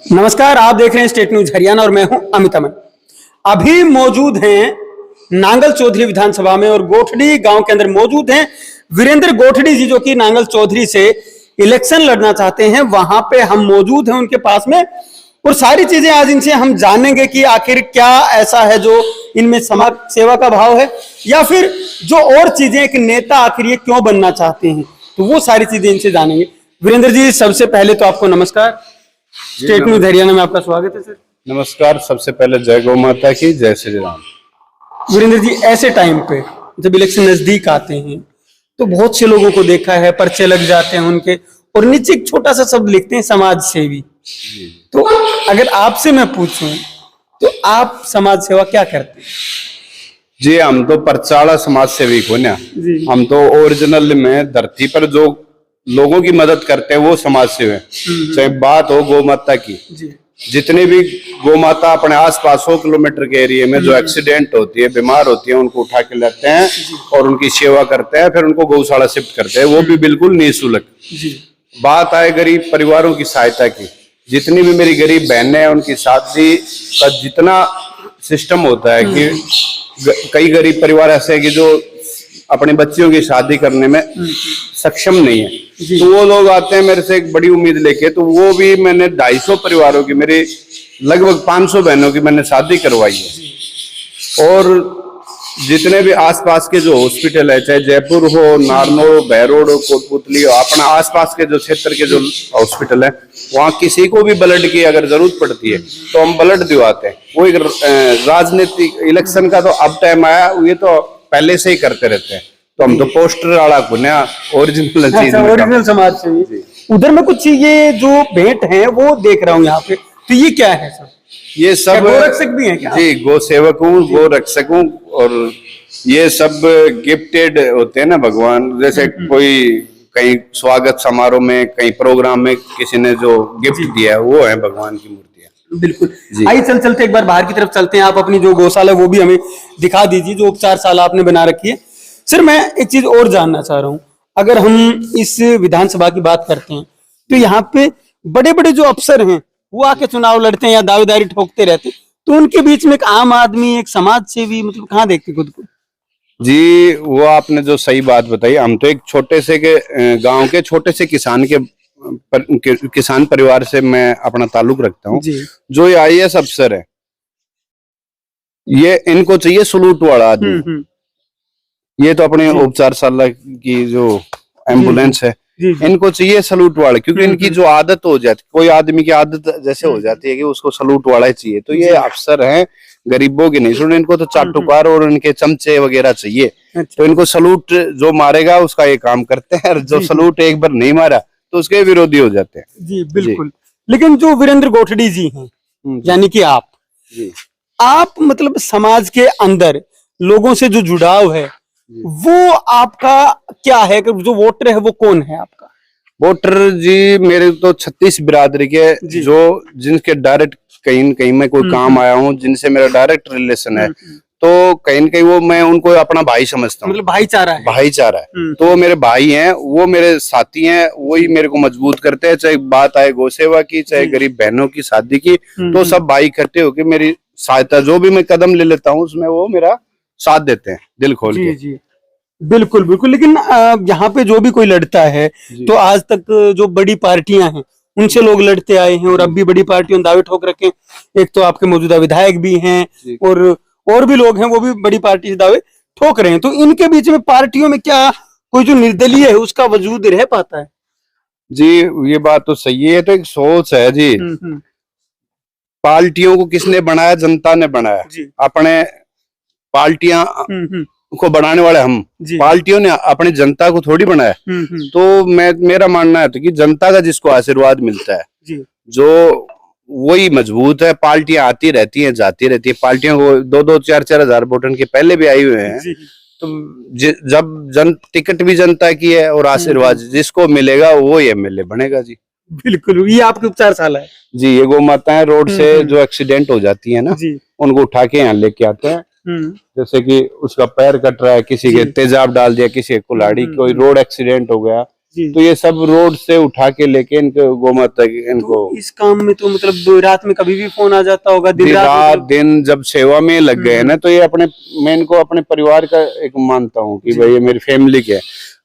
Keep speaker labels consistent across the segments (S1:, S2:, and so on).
S1: नमस्कार, आप देख रहे हैं स्टेट न्यूज हरियाणा और मैं हूं अमित अमन। अभी मौजूद हैं नांगल चौधरी विधानसभा में और गोठड़ी गांव के अंदर मौजूद हैं वीरेंद्र गोठड़ी जी, जो कि नांगल चौधरी से इलेक्शन लड़ना चाहते हैं। वहां पे हम मौजूद हैं उनके पास में और सारी चीजें आज इनसे हम जानेंगे कि आखिर क्या ऐसा है जो इनमें समाज सेवा का भाव है या फिर जो और चीजें, एक नेता आखिर ये क्यों बनना चाहते हैं, तो वो सारी चीजें इनसे जानेंगे। वीरेंद्र जी, सबसे पहले तो आपको नमस्कार, स्टेट न्यूज हरियाणा में आपका स्वागत है सर।
S2: नमस्कार। सबसे पहले जय गौ माता की, जय श्री राम।
S1: वीरेंद्र जी, ऐसे टाइम पे जब इलेक्शन नजदीक आते हैं तो बहुत से लोगों को देखा है, पर्चे लग जाते हैं उनके और नीचे एक छोटा सा शब्द लिखते हैं समाज सेवी। तो अगर आपसे मैं पूछूं तो आप समाज सेवा क्या करते हैं?
S2: जी, हम तो परचाला समाज सेवी को ना, हम तो ओरिजिनल में धरती पर जो लोगों की मदद करते हैं वो समाज सेवी। चाहे बात हो गौ माता की, जितने भी गौ माता अपने आसपास 100 किलोमीटर के एरिया में जो एक्सीडेंट होती है, बीमार होती है, उनको उठा के लाते हैं और उनकी सेवा करते हैं, फिर उनको गौशाला शिफ्ट करते हैं, वो भी बिल्कुल निःशुल्क। बात आए गरीब परिवारों की सहायता की, जितनी भी मेरी गरीब बहनें हैं उनकी शादी का जितना सिस्टम होता है कि कई गरीब परिवार ऐसे हैं कि जो अपने बच्चियों की शादी करने में सक्षम नहीं है, तो वो लोग आते हैं मेरे से एक बड़ी उम्मीद लेके। तो वो भी मैंने 250 परिवारों की, मेरी लगभग 500 बहनों की मैंने शादी करवाई है। और जितने भी आसपास के जो हॉस्पिटल है, चाहे जयपुर हो, नारनौल, बहरोड हो, कोटपुतली हो, अपना आसपास के जो क्षेत्र के जो हॉस्पिटल है, वहाँ किसी को भी ब्लड की अगर जरूरत पड़ती है तो हम ब्लड दिवाते हैं। वो एक राजनीतिक इलेक्शन का तो अब टाइम आया, ये तो पहले से ही करते रहते हैं। तो हम तो पोस्टर वाला गुना ओरिजिनल चीज,
S1: ओरिजिनल समाज सेवी। उधर में कुछ ये जो भेंट है वो देख रहा हूँ यहाँ पे, तो ये क्या है सर?
S2: ये सब
S1: गो रक्षक भी है क्या?
S2: जी, गो सेवक हूँ, गो रक्षक हूँ। और ये सब गिफ्टेड होते हैं ना भगवान, जैसे कोई कहीं स्वागत समारोह में, कहीं प्रोग्राम में किसी ने जो गिफ्ट दिया है, वो है भगवान की मूर्तियां।
S1: बिल्कुल। आइए चलते एक बार बाहर की तरफ चलते हैं। आप अपनी जो गौशाला है वो भी हमें दिखा दीजिए, जो उपचारशाला आपने बना रखी है। सर, मैं एक चीज और जानना चाह रहा हूँ, अगर हम इस विधानसभा की बात करते हैं तो यहाँ पे बड़े बड़े जो अफसर हैं वो आके चुनाव लड़ते हैं या दावेदारी ठोकते रहते हैं, तो उनके बीच में एक आम आदमी, एक समाज सेवी, मतलब कहाँ देखते खुद को?
S2: जी, वो आपने जो सही बात बताई, हम तो एक छोटे से के गांव के छोटे से किसान किसान परिवार से मैं अपना ताल्लुक रखता हूँ। जो ये IAS अफसर है, ये इनको चाहिए सलूट वाला आदमी। ये तो अपने उपचारशाला की जो एम्बुलेंस है, इनको चाहिए सलूट वाला, क्योंकि इनकी जो आदत हो जाती, कोई आदमी की आदत जैसे हो जाती है कि उसको सलूट वाला ही चाहिए। तो ये अफसर हैं, गरीबों की नहीं सुन, इनको तो चाटुकार और इनके चमचे वगैरह चाहिए। तो इनको सलूट जो मारेगा उसका ये काम करते हैं, और जो सलूट एक बार नहीं मारा तो उसके विरोधी हो जाते हैं।
S1: जी बिल्कुल। लेकिन जो वीरेंद्र गोठड़ी जी हैं, यानी कि आप मतलब समाज के अंदर लोगों से जो जुड़ाव है वो आपका क्या है? जो वोटर है वो कौन है आपका?
S2: वोटर जी, मेरे तो 36 बिरादरी के जो जिनके डायरेक्ट कहीं न कहीं मैं कोई काम आया हूँ, जिनसे मेरा डायरेक्ट रिलेशन है, तो कहीं न कहीं वो मैं उनको अपना भाई समझता हूँ।
S1: मतलब भाईचारा है।
S2: भाईचारा है। तो वो मेरे भाई हैं, वो मेरे साथी हैं, वही मेरे को मजबूत करते हैं। चाहे बात आए गौ सेवा की, चाहे गरीब बहनों की शादी की, तो सब भाई इकट्ठे होकर मेरी सहायता, जो भी मैं कदम ले लेता हूँ उसमें वो मेरा साथ देते हैं दिल खोल के।
S1: जी बिल्कुल बिल्कुल। लेकिन यहाँ पे जो भी कोई लड़ता है तो आज तक जो बड़ी पार्टियां हैं उनसे लोग लड़ते आए हैं और अब भी बड़ी पार्टियों दावे ठोक रखे। एक तो आपके मौजूदा विधायक भी हैं और भी लोग हैं, वो भी बड़ी पार्टी से दावे ठोक रहे हैं। तो इनके बीच में पार्टियों में क्या कोई जो निर्दलीय है उसका वजूद रह पाता है?
S2: जी, ये बात तो सही है। तो एक सोच है जी, पार्टियों को किसने बनाया? जनता ने बनाया। अपने पार्टियां को बनाने वाले हम, पार्टियों ने अपनी जनता को थोड़ी बनाया। तो मेरा मानना है तो कि जनता का जिसको आशीर्वाद मिलता है, जो वही मजबूत है। पार्टियां आती रहती हैं, जाती रहती है। पार्टियों को 2-2, 4-4 हजार वोट के पहले भी आए हुए हैं। तो जब टिकट भी जनता की है और आशीर्वाद जिसको मिलेगा वो MLA बनेगा जी।
S1: बिल्कुल। ये आपके उपचारशाला है
S2: जी। ये गौ माताएं रोड से जो एक्सीडेंट हो जाती है ना, उनको उठा के यहाँ लेके आते हैं। जैसे कि उसका पैर कट रहा है, किसी के तेजाब डाल दिया, किसी के कुल्हाड़ी, कोई रोड एक्सीडेंट हो गया,
S1: जी।
S2: तो ये सब रोड से उठा के लेके इनको गौ माता इनको
S1: तो इस काम में तो मतलब रात में कभी भी फोन आ जाता होगा, दिन रात
S2: रात
S1: मतलब।
S2: दिन जब सेवा में लग गए ना, तो ये अपने, मैं इनको अपने परिवार का एक मानता हूँ कि भाई ये मेरी फैमिली के है।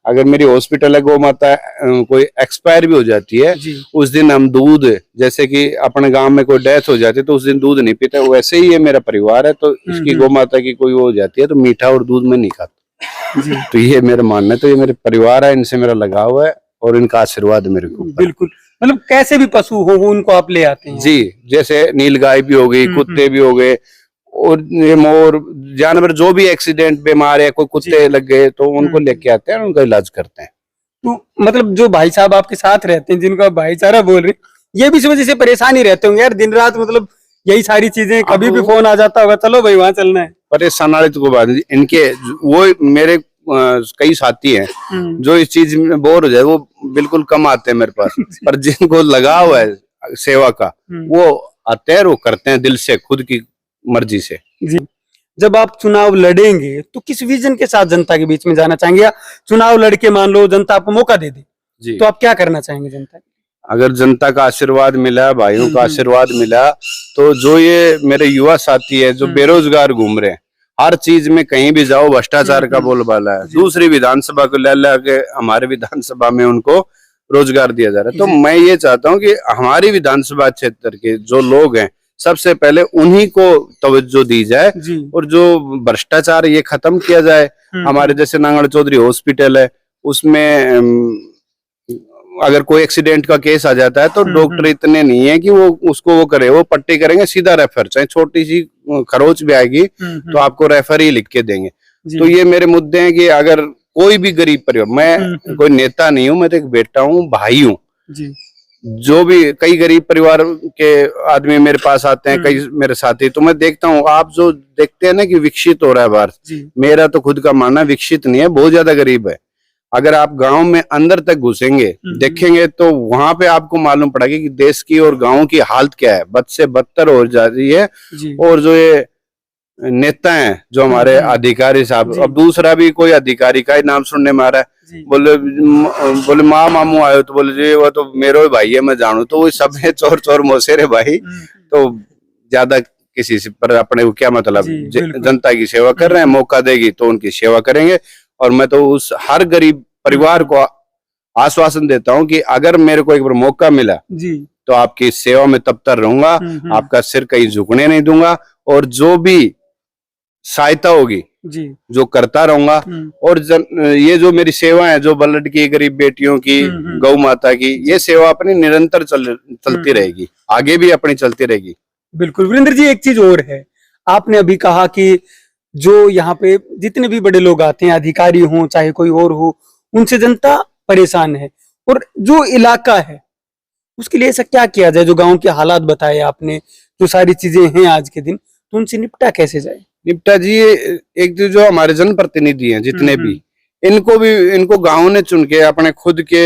S2: अगर मेरी हॉस्पिटल है, गौ माता कोई एक्सपायर भी हो जाती है,
S1: जी।
S2: उस दिन हम दूध, जैसे कि अपने गांव में कोई डेथ हो जाती है तो उस दिन दूध नहीं पीते, वैसे ही ये मेरा परिवार है, तो इसकी गौ माता की कोई वो हो जाती है तो मीठा और दूध में नहीं खाता।
S1: जी।
S2: तो ये मेरा मानना है, तो ये मेरे परिवार है, इनसे मेरा लगाव है और इनका आशीर्वाद मेरे को ऊपर है।
S1: बिल्कुल, मतलब कैसे भी पशु हो वो उनको आप ले आते हैं।
S2: जी, जैसे नीलगाय भी हो गई, कुत्ते भी हो गए, और ये मोर जानवर जो भी एक्सीडेंट बीमार है, कोई कुत्ते लग गए तो उनको लेके आते हैं, उनका इलाज करते हैं।
S1: तो मतलब जो भाई साहब आपके साथ रहते हैं, जिनको आप भाईचारा बोल रहे हैं, ये भी इस वजह से परेशान ही रहते होंगे यार, दिन रात मतलब यही सारी चीजें, कभी भी फोन आ जाता होगा, चलो भाई वहां चलना है।
S2: परेशान वाली तो कोई बात नहीं, इनके वो मेरे कई साथी हैं जो इस चीज में बोर हो जाए, वो बिल्कुल कम आते हैं मेरे पास, पर जिनको लगाव है सेवा का, वो आते हैं, वो करते हैं दिल से, खुद की मर्जी से।
S1: जी। जब आप चुनाव लड़ेंगे तो किस विजन के साथ जनता के बीच में जाना चाहेंगे, या चुनाव लड़के मान लो जनता आपको मौका दे दे
S2: जी,
S1: तो आप क्या करना चाहेंगे जनता के?
S2: अगर जनता का आशीर्वाद मिला, भाइयों का आशीर्वाद मिला, तो जो ये मेरे युवा साथी है जो बेरोजगार घूम रहे हैं, हर चीज में कहीं भी जाओ भ्रष्टाचार का बोलबाला है, दूसरी विधानसभा को ले लेके हमारे विधानसभा में उनको रोजगार दिया जा रहा है, तो मैं ये चाहता हूँ कि हमारी विधानसभा क्षेत्र के जो लोग हैं, सबसे पहले उन्हीं को तवज्जो दी जाए, और जो भ्रष्टाचार ये खत्म किया जाए। हमारे जैसे नांगल चौधरी हॉस्पिटल है, उसमें अगर कोई एक्सीडेंट का केस आ जाता है तो डॉक्टर इतने नहीं है कि वो उसको वो करे, वो पट्टी करेंगे सीधा रेफर, चाहे छोटी सी खरोच भी आएगी तो आपको रेफर ही लिख के देंगे। तो ये मेरे मुद्दे हैं कि अगर कोई भी गरीब परिवार, मैं कोई नेता नहीं हूँ, मैं तो एक बेटा हूँ, भाई हूँ, जो भी कई गरीब परिवार के आदमी मेरे पास आते हैं, कई मेरे साथी, तो मैं देखता हूँ, आप जो देखते हैं ना कि विकसित हो रहा है भारत, मेरा तो खुद का मानना विकसित नहीं है, बहुत ज्यादा गरीब है। अगर आप गांव में अंदर तक घुसेंगे, देखेंगे, तो वहां पे आपको मालूम पड़ेगा कि देश की और गांव की हालत क्या है, बद से बदतर हो जा रही है। और जो ये नेता हैं, जो हमारे अधिकारी साहब, अब दूसरा भी कोई अधिकारी का ही नाम सुनने में आ रहा है, बोले माँ मामू आयो, तो बोले जी वो तो मेरे भाई है, मैं जानू, तो वो सब है चोर चोर मोसेरे भाई, तो ज्यादा किसी से पर अपने को क्या मतलब, जनता की सेवा कर रहे हैं, मौका देगी तो उनकी सेवा करेंगे। और मैं तो उस हर गरीब परिवार को आश्वासन देता हूं कि अगर मेरे को एक बार मौका मिला तो आपकी सेवा में तब तक रहूंगा, आपका सिर कहीं झुकने नहीं दूंगा, और जो भी सहायता होगी जो करता रहूंगा। और ये जो मेरी सेवा है, जो ब्लड की, गरीब बेटियों की, गौ माता की, ये सेवा अपनी निरंतर चलती रहेगी, आगे भी अपनी चलती रहेगी।
S1: बिल्कुल वीरेंद्र जी, एक चीज और है, आपने अभी कहा कि जो यहाँ पे जितने भी बड़े लोग आते हैं, अधिकारी हो चाहे कोई और हो, उनसे जनता परेशान है, और जो इलाका है उसके लिए ऐसा क्या किया जाए, जो गांव के हालात बताए आपने, जो सारी चीजें हैं आज के दिन, तो उनसे निपटा कैसे जाए?
S2: निपटा जी, एक जो हमारे जनप्रतिनिधि हैं जितने भी, इनको गांव ने चुन के, अपने खुद के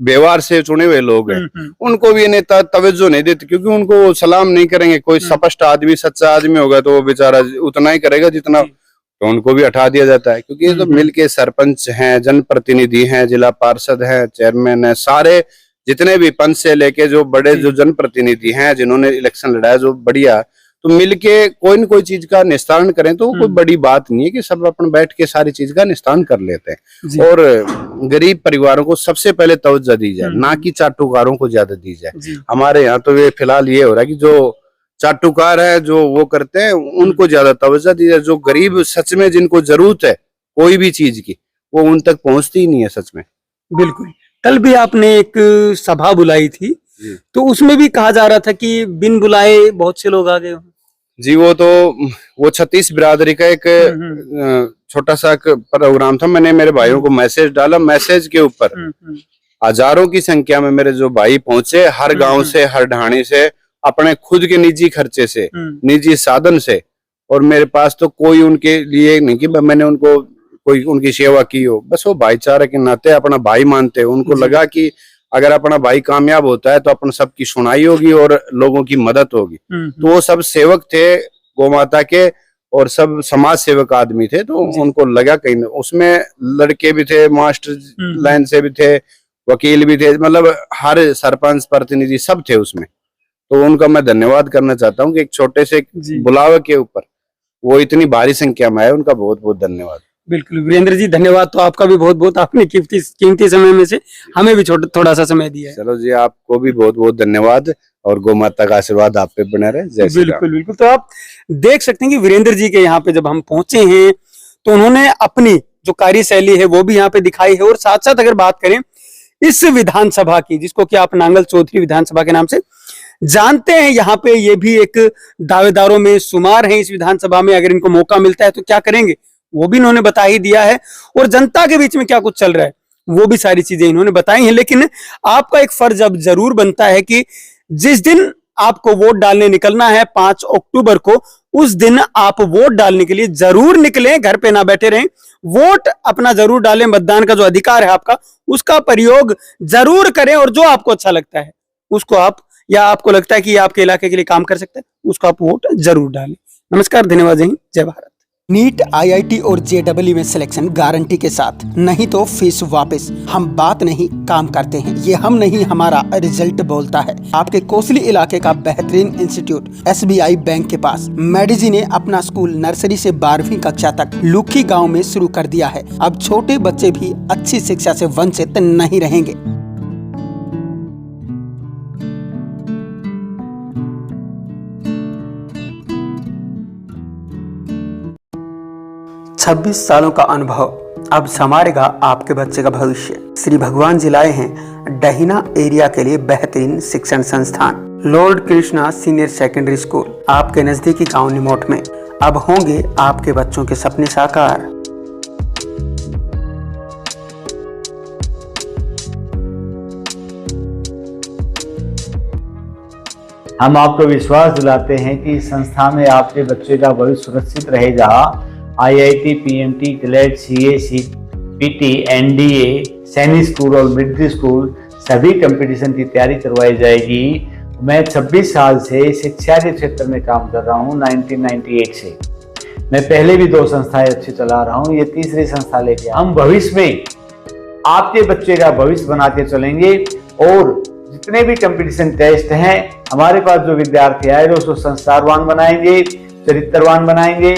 S2: व्यवहार से चुने हुए लोग हैं, उनको भी नेता तवज्जो नहीं देते, क्योंकि उनको सलाम नहीं करेंगे। कोई स्पष्ट आदमी, सच्चा आदमी होगा तो वो बेचारा उतना ही करेगा जितना, तो उनको भी हटा दिया जाता है। क्योंकि ये तो मिलके सरपंच हैं, जनप्रतिनिधि हैं, जिला पार्षद हैं, चेयरमैन है, सारे जितने भी पंच से लेके जो बड़े जो जनप्रतिनिधि हैं, जिन्होंने इलेक्शन लड़ाया, जो बढ़िया, तो मिलके कोई न कोई चीज का निस्तारण करें तो कोई बड़ी बात नहीं है कि सब अपन बैठ के सारी चीज का निस्तारण कर लेते हैं। और गरीब परिवारों को सबसे पहले तवज्जो दी जाए, ना कि चाटुकारों को ज्यादा दी जाए। हमारे यहाँ तो ये फिलहाल ये हो रहा है कि जो चाटुकार है, जो वो करते हैं, उनको ज्यादा तवज्जो दी जाए। जो गरीब सच में जिनको जरूरत है कोई भी चीज की, वो उन तक पहुंचती ही नहीं है सच में।
S1: बिल्कुल, कल भी आपने एक सभा बुलाई थी, तो उसमें भी कहा जा रहा था कि बिन बुलाए बहुत से लोग आ गए।
S2: जी, वो 36 बिरादरी का एक छोटा सा प्रोग्राम था। मैंने मेरे भाइयों को मैसेज डाला, मैसेज के ऊपर हजारों की संख्या में मेरे जो भाई पहुंचे, हर गांव से, हर ढाणी से, अपने खुद के निजी खर्चे से, निजी साधन से। और मेरे पास तो कोई उनके लिए नहीं कि मैंने उनको कोई उनकी सेवा की हो, बस वो भाईचारे के नाते अपना भाई मानते। उनको लगा कि अगर अपना भाई कामयाब होता है तो अपन सबकी सुनाई होगी और लोगों की मदद होगी। तो वो सब सेवक थे गौ माता के, और सब समाज सेवक आदमी थे, तो उनको लगा कहीं न उसमें लड़के भी थे, मास्टर लाइन से भी थे, वकील भी थे, मतलब हर सरपंच प्रतिनिधि सब थे उसमें। तो उनका मैं धन्यवाद करना चाहता हूँ कि एक छोटे से बुलावे के ऊपर वो इतनी भारी संख्या में आए, उनका बहुत बहुत धन्यवाद।
S1: बिल्कुल वीरेंद्र जी, धन्यवाद तो आपका भी बहुत बहुत, आपने कीमती समय में से हमें भी थोड़ा सा समय दिया है।
S2: चलो जी, आपको भी बहुत बहुत धन्यवाद और गौ माता का आशीर्वाद आप पे बना रहे। जय श्री राम।
S1: बिल्कुल बिल्कुल। तो आप देख सकते हैं कि वीरेंद्र जी के यहाँ पे जब हम पहुंचे हैं तो उन्होंने अपनी जो कार्यशैली है वो भी यहाँ पे दिखाई है, और साथ साथ अगर बात करें इस विधानसभा की, जिसको कि आप नांगल चौधरी विधानसभा के नाम से जानते हैं, यहाँ पे ये भी एक दावेदारों में शुमार है इस विधानसभा में। अगर इनको मौका मिलता है तो क्या करेंगे वो भी इन्होंने बता ही दिया है, और जनता के बीच में क्या कुछ चल रहा है वो भी सारी चीजें इन्होंने बताई हैं। लेकिन आपका एक फर्ज अब जरूर बनता है कि जिस दिन आपको वोट डालने निकलना है 5 अक्टूबर को, उस दिन आप वोट डालने के लिए जरूर निकलें, घर पे ना बैठे रहें, वोट अपना जरूर डालें। मतदान का जो अधिकार है आपका, उसका प्रयोग जरूर करें, और जो आपको अच्छा लगता है उसको आप, या आपको लगता है कि आपके इलाके के लिए काम कर सकते हैं, उसको आप वोट जरूर डालें। नमस्कार, धन्यवाद, जय भारत। नीट, आईआईटी और जेईई में सिलेक्शन गारंटी के साथ, नहीं तो फीस वापस। हम बात नहीं काम करते हैं, ये हम नहीं हमारा रिजल्ट बोलता है। आपके कोसली इलाके का बेहतरीन इंस्टीट्यूट SBI बैंक के पास। मेडिजी ने अपना स्कूल नर्सरी से 12वीं कक्षा तक लुखी गाँव में शुरू कर दिया है। अब छोटे बच्चे भी अच्छी शिक्षा से वंचित नहीं रहेंगे। 26 सालों का अनुभव अब संवारेगा आपके बच्चे का भविष्य। श्री भगवान जी लाए हैं डहीना एरिया के लिए बेहतरीन शिक्षण संस्थान Lord Krishna senior secondary school, आपके नजदीकी गांव निमोट में। अब होंगे आपके बच्चों के सपने साकार।
S3: हम आपको विश्वास दिलाते हैं कि इस संस्था में आपके बच्चे का भविष्य सुरक्षित रहेगा। IIT, PMT, CLAT, CA, CPT, NDA, सैनिक स्कूल और मिलिट्री स्कूल सभी कंपटीशन की तैयारी करवाई जाएगी। मैं 26 साल से शिक्षा के क्षेत्र में काम कर रहा हूँ, 1998 से। मैं पहले भी 2 संस्थाएं अच्छी चला रहा हूँ, ये तीसरी संस्था लेके हम भविष्य में आपके बच्चे का भविष्य बना के चलेंगे। और जितने भी कंपटीशन टेस्ट हैं, हमारे पास जो विद्यार्थी आए उसको संस्कारवान बनाएंगे, चरित्रवान बनाएंगे।